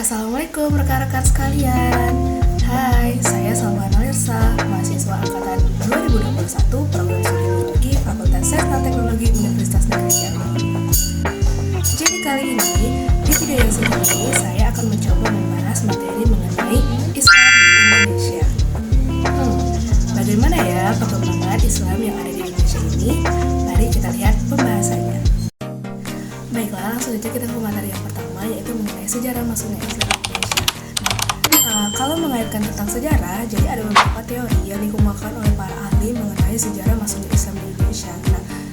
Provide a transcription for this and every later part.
Assalamualaikum rekan-rekan sekalian. Hai, saya Salma Nalirsa, mahasiswa angkatan 2021 Program Studi Biologi Fakultas Sains dan Teknologi Universitas Negeri Jambi. Jadi kali ini, di video yang singkat ini saya akan mencoba membahas materi mengenai Islam di Indonesia. Bagaimana ya perkembangan Islam yang ada di Indonesia ini? Mari kita lihat pembahasannya. Baiklah, langsung saja kita ke materi yang pertama, yaitu mengenai sejarah masuknya Islam di Indonesia. Kalau mengaitkan tentang sejarah, jadi ada beberapa teori yang dikemukakan oleh para ahli mengenai sejarah masuknya Islam di Indonesia.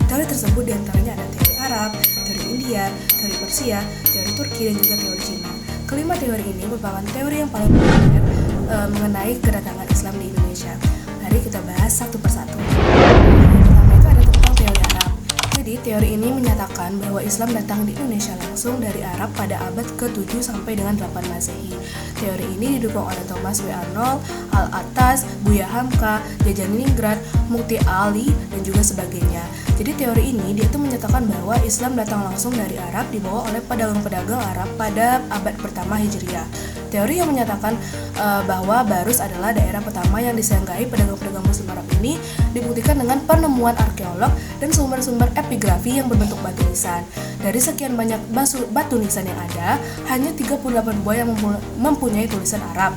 Teori tersebut diantaranya ada teori Arab, teori India, teori Persia, teori Turki, dan juga teori Cina. Kelima teori ini merupakan teori yang paling populer mengenai kedatangan Islam di Indonesia. Mari kita bahas satu persatu. Pertama itu ada tentang teori Arab. Jadi teori ini menyatakan bahwa Islam datang di Indonesia langsung dari Arab pada abad ke-7 sampai dengan 8 Masehi. Teori ini didukung oleh Thomas W. Arnold, Al-Attas, Buya Hamka, Jajaniningrat, Mukti Ali, dan juga sebagainya. Jadi teori ini dia tuh menyatakan bahwa Islam datang langsung dari Arab dibawa oleh pedagang-pedagang Arab pada abad pertama Hijriah. Teori yang menyatakan bahwa Barus adalah daerah pertama yang disanggahi pedagang-pedagang Muslim Arab ini dibuktikan dengan penemuan arkeolog dan sumber-sumber epigrafi yang berbentuk batu nisan. Dari sekian banyak batu nisan yang ada, hanya 38 buah yang mempunyai tulisan Arab.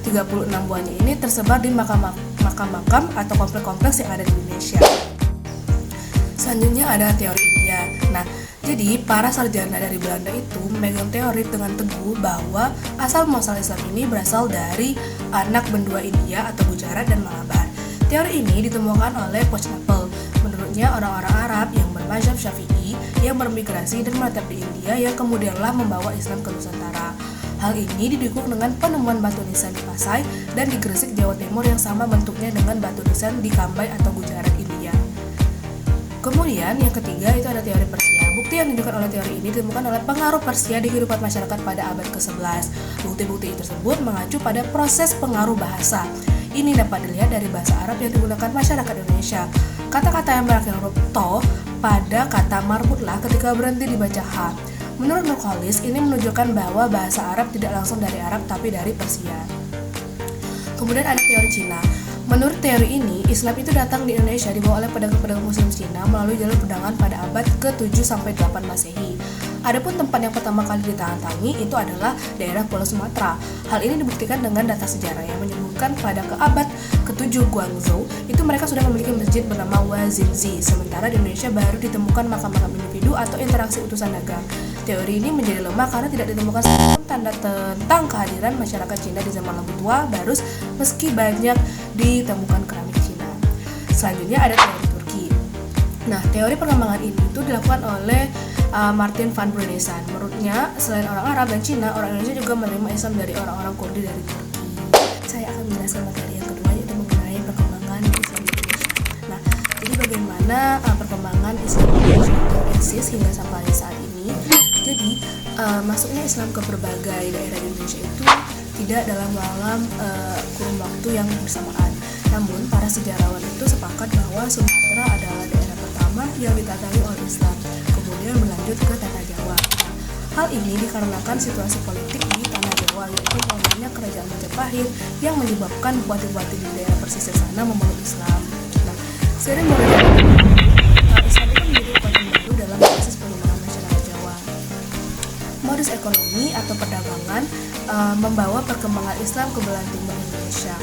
36 buahnya ini tersebar di makam-makam atau kompleks-kompleks yang ada di Indonesia. Selanjutnya ada teori India. Jadi para sarjana dari Belanda itu memegang teori dengan teguh bahwa asal muasal Islam ini berasal dari anak benua India atau Gujarat dan Malabar. Teori ini ditemukan oleh Pochnapel. Menurutnya orang-orang Arab yang bermazhab Syafi'i yang bermigrasi dan menetap di India yang kemudianlah membawa Islam ke Nusantara. Hal ini didukung dengan penemuan batu nisan di Pasai dan di Gresik, Jawa Timur yang sama bentuknya dengan batu nisan di Kambai atau Gujarat, India. Kemudian yang ketiga itu ada teori Persia. Bukti yang ditunjukkan oleh teori ini ditemukan oleh pengaruh Persia di kehidupan masyarakat pada abad ke-11. Bukti-bukti tersebut mengacu pada proses pengaruh bahasa. Ini dapat dilihat dari bahasa Arab yang digunakan masyarakat Indonesia. Kata-kata yang berakhir huruf to pada kata marbutlah ketika berhenti dibaca h. Menurut Nurkholis, ini menunjukkan bahwa bahasa Arab tidak langsung dari Arab tapi dari Persia. Kemudian ada teori Cina. Menurut teori ini, Islam itu datang di Indonesia dibawa oleh pedagang-pedagang Muslim Cina melalui jalur perdagangan pada abad ke-7 sampai 8 Masehi. Adapun tempat yang pertama kali ditangi itu adalah daerah Pulau Sumatera. Hal ini dibuktikan dengan data sejarah yang menyebutkan pada abad ke-7 Guangzhou itu mereka sudah memiliki masjid bernama Wazimzi, sementara di Indonesia baru ditemukan makam-makam individu atau interaksi utusan dagang. Teori ini menjadi lemah karena tidak ditemukan sedikitpun tanda tentang kehadiran masyarakat Cina di zaman lembu tua Barus meski banyak ditemukan keramik Cina. Selanjutnya ada teori Turki. Teori perkembangan ini itu dilakukan oleh Martin van Brunesan. Menurutnya, selain orang Arab dan Cina, orang Indonesia juga menerima Islam dari orang-orang Kurdi dari Turki. Saya akan menjelaskan materi yang kedua yaitu mengenai perkembangan Islam di Indonesia. Jadi bagaimana perkembangan Islam di Indonesia itu eksis hingga sampai saat ini. Jadi masuknya Islam ke berbagai daerah di Indonesia itu tidak dalam kurun waktu yang bersamaan. Namun para sejarawan itu sepakat bahwa Sumatera adalah daerah pertama yang ditatangi oleh Islam, kemudian berlanjut ke Tanah Jawa. Hal ini dikarenakan situasi politik di Tanah Jawa, yaitu mulanya kerajaan Majapahit yang menyebabkan bupati-bupati di daerah pesisir sana memeluk Islam. Seiring berjalannya Islam itu menjadi kekuatan baru dalam proses pengembangan masyarakat Jawa. Modus ekonomi atau perdagangan membawa perkembangan Islam ke belahan timur Indonesia.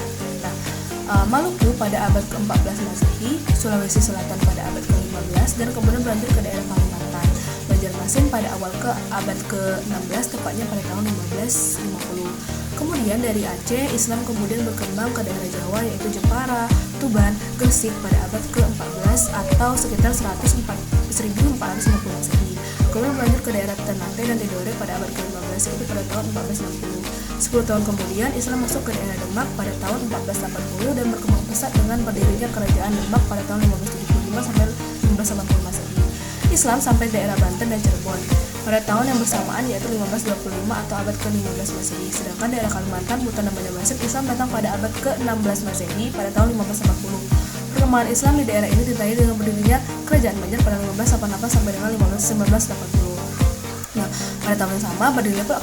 Maluku pada abad ke-14 Masehi, Sulawesi Selatan pada abad ke-15, dan kemudian berlanjut ke daerah Kalimantan. Banjarmasin pada awal ke abad ke-16, tepatnya pada tahun 1550. Kemudian dari Aceh, Islam kemudian berkembang ke daerah Jawa yaitu Jepara, Tuban, Gresik pada abad ke-14 atau sekitar 1450 Masehi. Kemudian berlanjut ke daerah Ternate dan Tidore pada abad ke-15 yaitu pada tahun 1460. 10 tahun kemudian Islam masuk ke daerah Demak pada tahun 1480 dan berkembang pesat dengan berdirinya kerajaan Demak pada tahun 1575 sampai 1580 Masehi. Islam sampai daerah Banten dan Cirebon pada tahun yang bersamaan yaitu 1525 atau abad ke-15 Masehi. Sedangkan daerah Kalimantan, Buton dan Banjarmasin Islam datang pada abad ke-16 Masehi pada tahun 1540. Perkembangan Islam di daerah ini ditandai dengan berdirinya kerajaan Banjar pada 1588 sampai dengan 1980. Nah, pada tahun yang sama berdirilah pula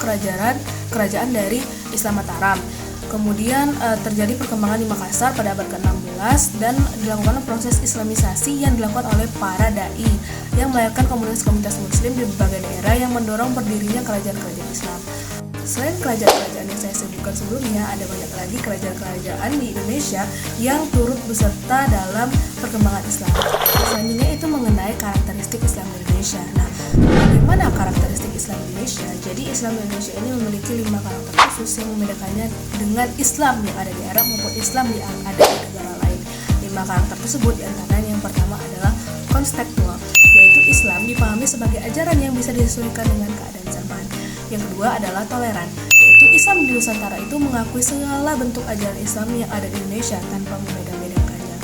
kerajaan dari Islam Mataram. Kemudian terjadi perkembangan di Makassar pada abad ke-16 dan dilakukan proses islamisasi yang dilakukan oleh para dai yang melahirkan komunitas-komunitas muslim di berbagai daerah yang mendorong berdirinya kerajaan-kerajaan Islam. Selain kerajaan-kerajaan yang saya sebutkan sebelumnya, ada banyak lagi kerajaan-kerajaan di Indonesia yang turut beserta dalam perkembangan Islam. Selanjutnya itu mengenai karakteristik Islam di Indonesia. Nah, bagaimana karakteristik Islam di Indonesia? Jadi Islam di Indonesia ini memiliki 5 karakter khusus yang membedakannya dengan Islam yang ada di Arab maupun Islam yang ada di negara lain. 5 karakter tersebut diantaranya yang pertama adalah konstekstual, yaitu Islam dipahami sebagai ajaran yang bisa disesuaikan dengan keadaan zaman. Yang kedua adalah toleran, yaitu Islam di Nusantara itu mengakui segala bentuk ajaran Islam yang ada di Indonesia tanpa membeda-bedakannya.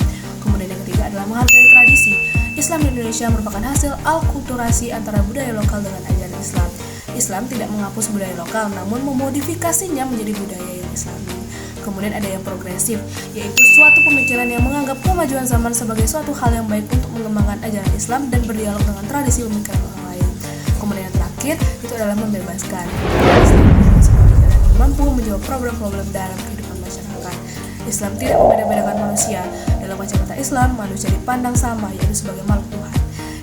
Kemudian yang ketiga adalah menghargai tradisi. Islam di Indonesia merupakan hasil alkulturasi antara budaya lokal dengan ajaran Islam. Islam tidak menghapus budaya lokal, namun memodifikasinya menjadi budaya yang Islami. Kemudian ada yang progresif, yaitu suatu pemikiran yang menganggap kemajuan zaman sebagai suatu hal yang baik untuk mengembangkan ajaran Islam dan berdialog dengan tradisi pemikiran orang lain. Kemudian yang terakhir itu adalah membebaskan. Islam sebagai ajaran yang mampu menjawab problem-problem dalam kehidupan masyarakat. Islam tidak membeda-bedakan manusia. Dalam kacamata Islam, manusia dipandang sama, yaitu sebagai makhluk Tuhan.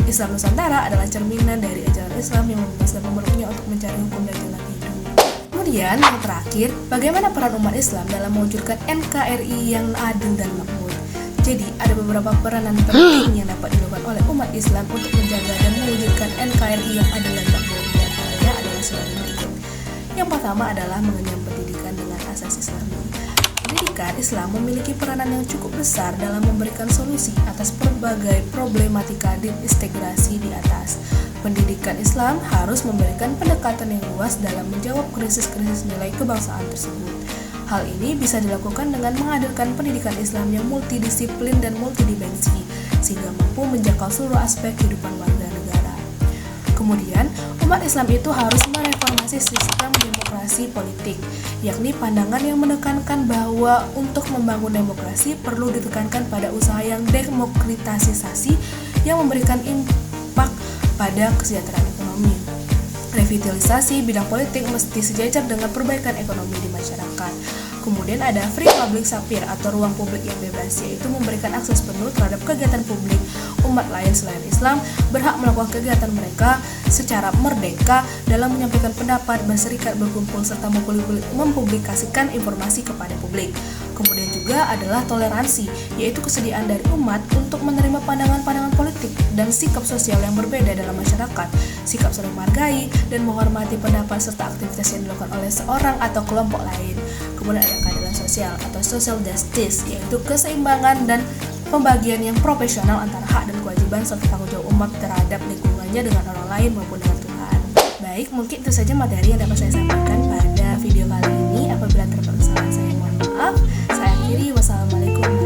Islam Nusantara adalah cerminan dari ajaran Islam yang membebaskan pemeluknya untuk mencari hukum dan jalan hidup. Kemudian yang terakhir, bagaimana peran umat Islam dalam mewujudkan NKRI yang adil dan makmur? Jadi, ada beberapa peranan penting yang dapat dilakukan oleh umat Islam untuk menjaga dan mewujudkan NKRI yang adil dan makmur. Di antaranya adalah sebagai berikut. Yang pertama adalah mengenyam pendidikan dengan asas Islami. Pendidikan Islam memiliki peranan yang cukup besar dalam memberikan solusi atas berbagai problematika disintegrasi di atas. Pendidikan Islam harus memberikan pendekatan yang luas dalam menjawab krisis-krisis nilai kebangsaan tersebut. Hal ini bisa dilakukan dengan menghadirkan pendidikan Islam yang multidisiplin dan multidimensi, sehingga mampu menjangkau seluruh aspek kehidupan warga negara. Kemudian, umat Islam itu harus mereformasi sistem demokrasi politik, yakni pandangan yang menekankan bahwa untuk membangun demokrasi perlu ditekankan pada usaha yang demokratisasi yang memberikan impak pada kesejahteraan ekonomi. Revitalisasi bidang politik mesti sejajar dengan perbaikan ekonomi di masyarakat. Kemudian ada free public sphere atau ruang publik yang bebas, yaitu memberikan akses penuh terhadap kegiatan publik. Umat lain selain Islam berhak melakukan kegiatan mereka secara merdeka dalam menyampaikan pendapat, berserikat, berkumpul, serta mempublikasikan informasi kepada publik. Kemudian juga adalah toleransi, yaitu kesediaan dari umat untuk menerima pandangan-pandangan politik dan sikap sosial yang berbeda dalam masyarakat, sikap saling menghargai dan menghormati pendapat serta aktivitas yang dilakukan oleh seorang atau kelompok lain. Kemudian ada keadilan sosial atau social justice, yaitu keseimbangan dan pembagian yang profesional antara hak dan kewajiban serta tanggung jawab umat terhadap lingkungannya dengan orang lain maupun dengan Tuhan. Baik, mungkin itu saja materi yang dapat saya sampaikan pada video kali ini. Apabila terdapat kesalahan, saya mohon maaf. Saya akhiri. Wassalamualaikum.